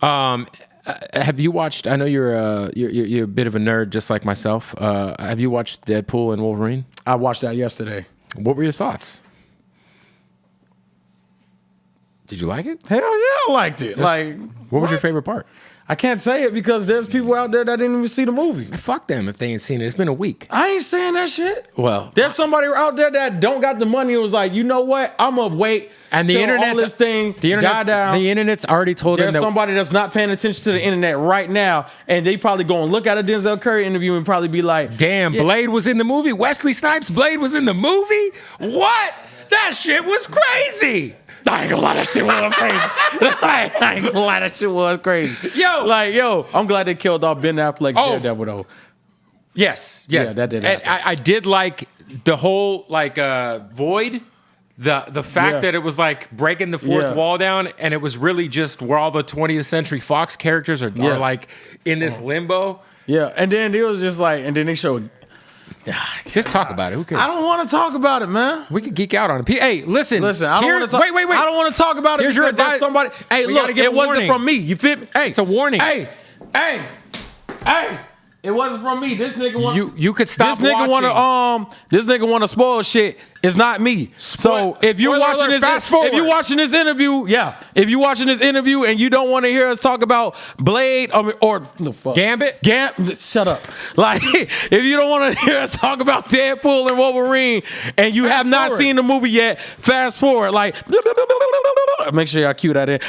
Have you watched? I know you're a bit of a nerd, just like myself. Have you watched Deadpool and Wolverine? I watched that yesterday. What were your thoughts? Did you like it? Hell yeah, I liked it. Like, what was your favorite part? I can't say it because there's people out there that didn't even see the movie. Fuck them if they ain't seen it. It's been a week. I ain't saying that shit. Well, there's somebody out there that don't got the money and was like, you know what? I'm gonna wait. And the internet, this thing die down. The internet's already told them that there's somebody that's not paying attention to the internet right now, and they probably gonna look at a Denzel Curry interview and probably be like, damn, yeah. Blade was in the movie. Wesley Snipes' Blade was in the movie. What? That shit was crazy. I ain't gonna lie, that shit was crazy. I ain't gonna lie, that shit was crazy. Yo, I'm glad they killed off Ben Affleck's Daredevil though. Yes. Yeah, that did happen. I did like the whole void. The fact that it was like breaking the fourth wall down, and it was really just where all the 20th Century Fox characters are like in this limbo. Yeah, and then it was just like, and then they showed. Just talk about it. Who cares? I don't want to talk about it, man. We could geek out on it. Hey, listen. I don't want to talk. Wait. I don't want to talk about it. Here's your advice. Somebody. Hey, look, it wasn't from me. You fit me? Hey, it's a warning. Hey. It wasn't from me. This nigga want you could stop. This nigga want to spoil shit. It's not me. So if you're watching this, if you're watching this interview, if you're watching this interview and you don't want to hear us talk about Blade or no fuck Gambit, shut up. Like if you don't want to hear us talk about Deadpool and Wolverine and you have not seen the movie yet, fast forward. Like make sure y'all cue that in.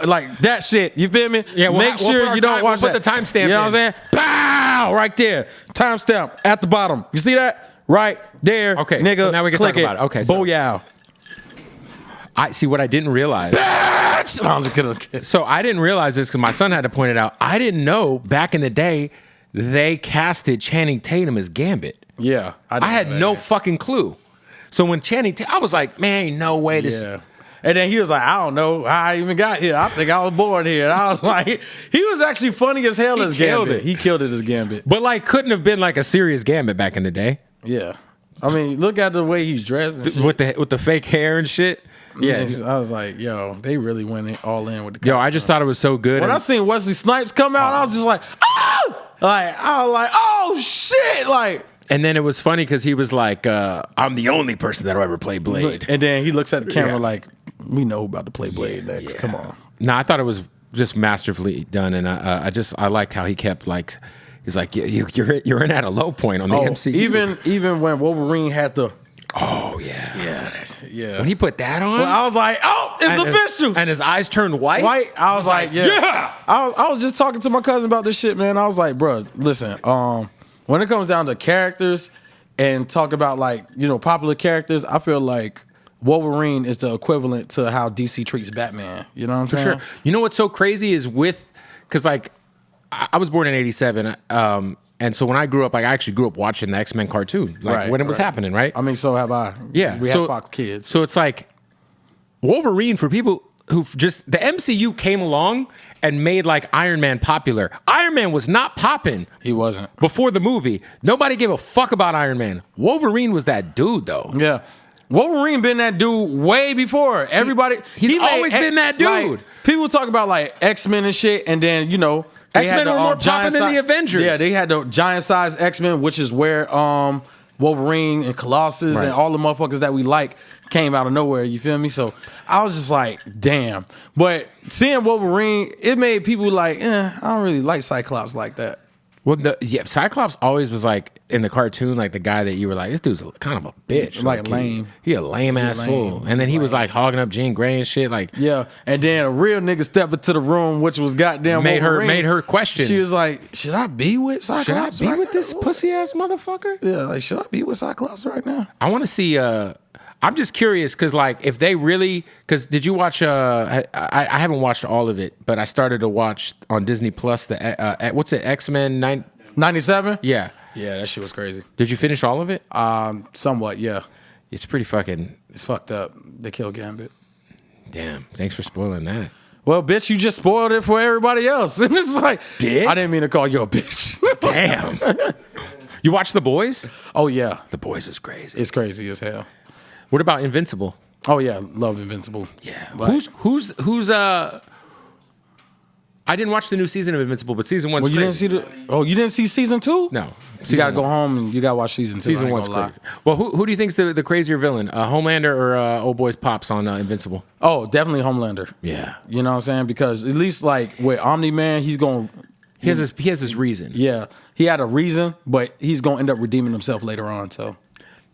Like that shit. You feel me? Yeah. Make sure you don't watch that. Put the timestamp. You know what I'm saying? Pow! Right there. Timestamp at the bottom. You see that? Right there. Okay. Nigga. So now we can talk about it. Okay. So, booyah. I see what I didn't realize. No, I'm just kidding. So I didn't realize this because my son had to point it out. I didn't know back in the day they casted Channing Tatum as Gambit. Yeah. I had no fucking clue. So when I was like, man, ain't no way this. Yeah. And then he was like, I don't know how I even got here. I think I was born here. And I was like, he was actually funny as hell as Gambit. He killed it as Gambit. But like, couldn't have been like a serious Gambit back in the day. Yeah. I mean, look at the way he's dressed and shit. With the fake hair and shit. Yeah. I was like, yo, they really went all in with the costume. Yo, I just thought it was so good. When I seen Wesley Snipes come out, I was just like, ah! I was like, oh shit! Like. And then it was funny because he was like, I'm the only person that'll ever play Blade. And then he looks at the camera like, we know about to play Blade next. Come on. No, I thought it was just masterfully done, and I like how he kept like, he's like, you're in at a low point on the MCU. Even when Wolverine had the. Oh yeah. Yeah. When he put that on, I was like, oh, it's official. And his eyes turned white. I was like, yeah. I was just talking to my cousin about this shit, man. I was like, bro, listen, when it comes down to characters and talk about like, popular characters, I feel like Wolverine is the equivalent to how DC treats Batman. You know what I'm saying? For sure. You know what's so crazy is because like I was born in '87, and so when I grew up, I actually grew up watching the X-Men cartoon, when it was happening, right? I mean, so have I. Yeah, we have Fox Kids. So it's like Wolverine for people who just the MCU came along and made like Iron Man popular. Iron Man was not popping. He wasn't before the movie. Nobody gave a fuck about Iron Man. Wolverine was that dude, though. Yeah. Wolverine been that dude way before everybody. He's always been that dude. Like, people talk about like X-Men and shit, and then X-Men were more popping than the Avengers. Yeah, they had the giant size X-Men, which is where Wolverine and Colossus and all the motherfuckers that we like came out of nowhere. You feel me? So I was just like, damn. But seeing Wolverine, it made people like, I don't really like Cyclops like that. Well, Cyclops always was like in the cartoon, like the guy that you were like, this dude's kind of a bitch, like lame. He a lame ass fool, and then he was like hogging up Jean Grey and shit, like And then a real nigga stepped into the room, which was goddamn Wolverine. made her question. She was like, should I be with Cyclops? Should I be with this pussy ass motherfucker? Yeah, like should I be with Cyclops right now? I want to see. I'm just curious because, like, if they really, because did you watch? I haven't watched all of it, but I started to watch on Disney Plus the what's it, X-Men 97? Yeah, that shit was crazy. Did you finish all of it? Somewhat, yeah. It's pretty fucking. It's fucked up. They killed Gambit. Damn. Thanks for spoiling that. Well, bitch, you just spoiled it for everybody else. And it's like, I didn't mean to call you a bitch. Damn. You watch The Boys? Oh yeah, The Boys is crazy. It's crazy as hell. What about Invincible? Oh yeah, love Invincible. Yeah. Like, Who's I didn't watch the new season of Invincible, but season one's Well, you crazy. didn't see you didn't see season 2? No. You gotta go home and you gotta watch season 2. Season one's crazy. Well, who do you think's the crazier villain? Homelander or old boy's Pops on Invincible? Oh, definitely Homelander. Yeah. You know what I'm saying? Because at least like with Omni-Man, he's going He has his reason. Yeah. He had a reason, but he's gonna end up redeeming himself later on, so.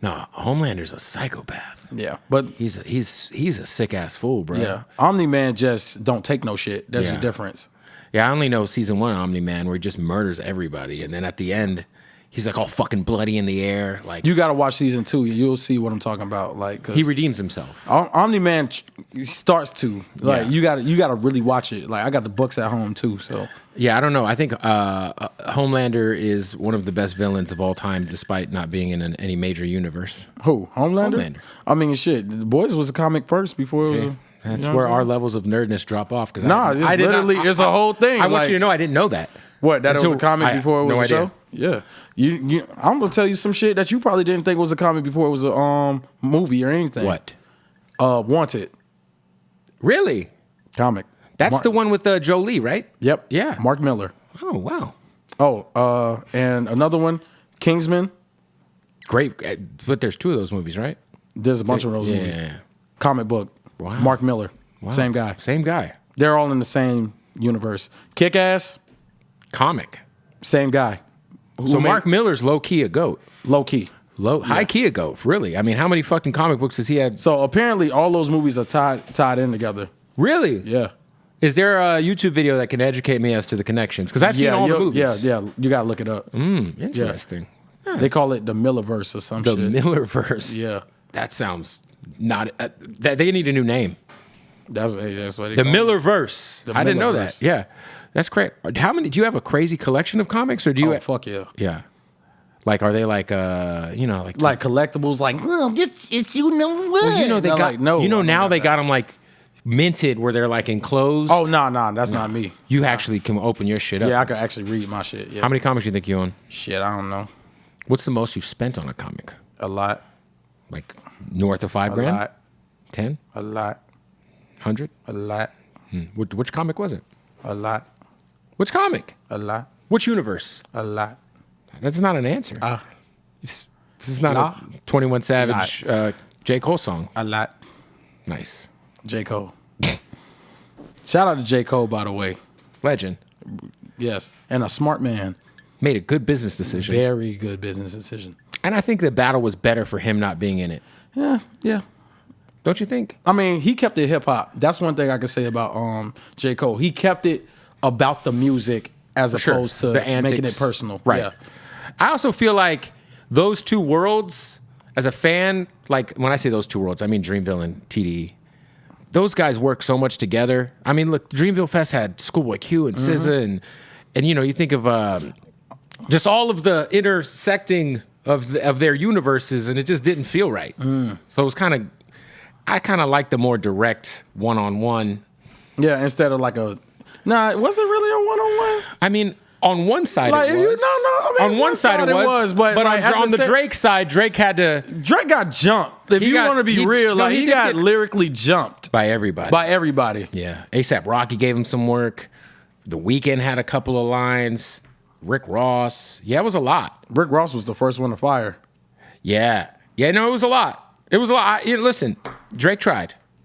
No, Homelander's a psychopath. Yeah. But He's a sick ass fool, bro. yeah. Omni-Man just don't take no shit. That's the difference. Yeah, I only know season 1 of Omni-Man where he just murders everybody, and then at the end, he's like all fucking bloody in the air. Like You gotta watch season 2. You'll see what I'm talking about. Like 'cause he redeems himself. Omni-Man starts to like Yeah. you gotta really watch it. Like I got the books at home too, so. Yeah, I don't know. I think Homelander is one of the best villains of all time, despite not being in any major universe. Who? Homelander? Homelander. I mean, shit. The Boys was a comic first before it was. That's where our levels of nerdness drop off. Because It's a whole thing. I want you to know I didn't know that. What? That it was a comic before it was a show? idea. Yeah. I'm gonna tell you some shit that you probably didn't think was a comic before it was a movie or anything. What? Wanted Really? comic. That's the one with Jolie, right? Yep. Yeah. Mark Millar. Oh, wow. Oh, and another one, Kingsman. Great. But there's 2 of those movies, right? There's a bunch of those movies. Yeah. Comic book. Wow. Mark Millar. Wow. Same guy. Same guy. They're all in the same universe. Kick-Ass. Comic. Same guy. So Mark Millar's low-key a goat. Low key. High-key a goat, really. I mean, how many fucking comic books has he had? So apparently all those movies are tied in together. Really? Yeah. Is there a YouTube video that can educate me as to the connections? Because I've seen all the movies. Yeah. You gotta look it up. Interesting. They call it the Millerverse or some The shit. Millarverse. Yeah. That sounds not... they need a new name. That's what they The call it. Millarverse. The I didn't know that. Millarverse. Yeah. That's great. How many... Do you have a crazy collection of comics, or do you... Oh, fuck yeah. Yeah. Like, are they like, Like collectibles, like, oh, this is you know what? Well, you know they And I'm got. like, no, you know I don't now got they that. got them like minted where they're like enclosed. Oh no, that's not me. You actually can open your shit up. Yeah, I could actually read my shit. Yeah. How many comics do you think you own? Shit, I don't know. What's the most you've spent on a comic? A lot. Like north of $5 A grand? lot. 10? A lot. 100? A lot. Which comic was it? A lot. Which comic? A lot. Which universe? A lot. That's not an answer. This is not Nah. a 21 Savage J. Cole song. A lot. Nice. J. Cole. Shout out to J. Cole, by the way. Legend. Yes. And a smart man. Made a good business decision. Very good business decision. And I think the battle was better for him not being in it. Yeah. Don't you think? I mean, he kept it hip hop. That's one thing I can say about J. Cole. He kept it about the music as opposed to The antics. making it personal. Right. Yeah. I also feel like those two worlds, as a fan, like when I say those two worlds, I mean Dreamville and TDE. Those guys work so much together. I mean, look, Dreamville Fest had Schoolboy Q and SZA, and you know, you think of just all of the intersecting of their universes, and it just didn't feel right. So it was I kind of like the more direct one-on-one. Yeah, instead of like a... Nah, was it really a one-on-one? I mean, on one side Like, it if you- was. no, I mean, on one side it was, but like, at on the Drake side, Drake had to... Drake got jumped. If He you got- want to be he- real, no, like he he did got get- lyrically jumped By everybody. by everybody. Yeah. A$AP Rocky gave him some work. The Weeknd had a couple of lines. Rick Ross. Yeah, it was a lot. Rick Ross was the first one to fire. Yeah. Yeah, no, it was a lot. It was a lot. Listen, Drake tried.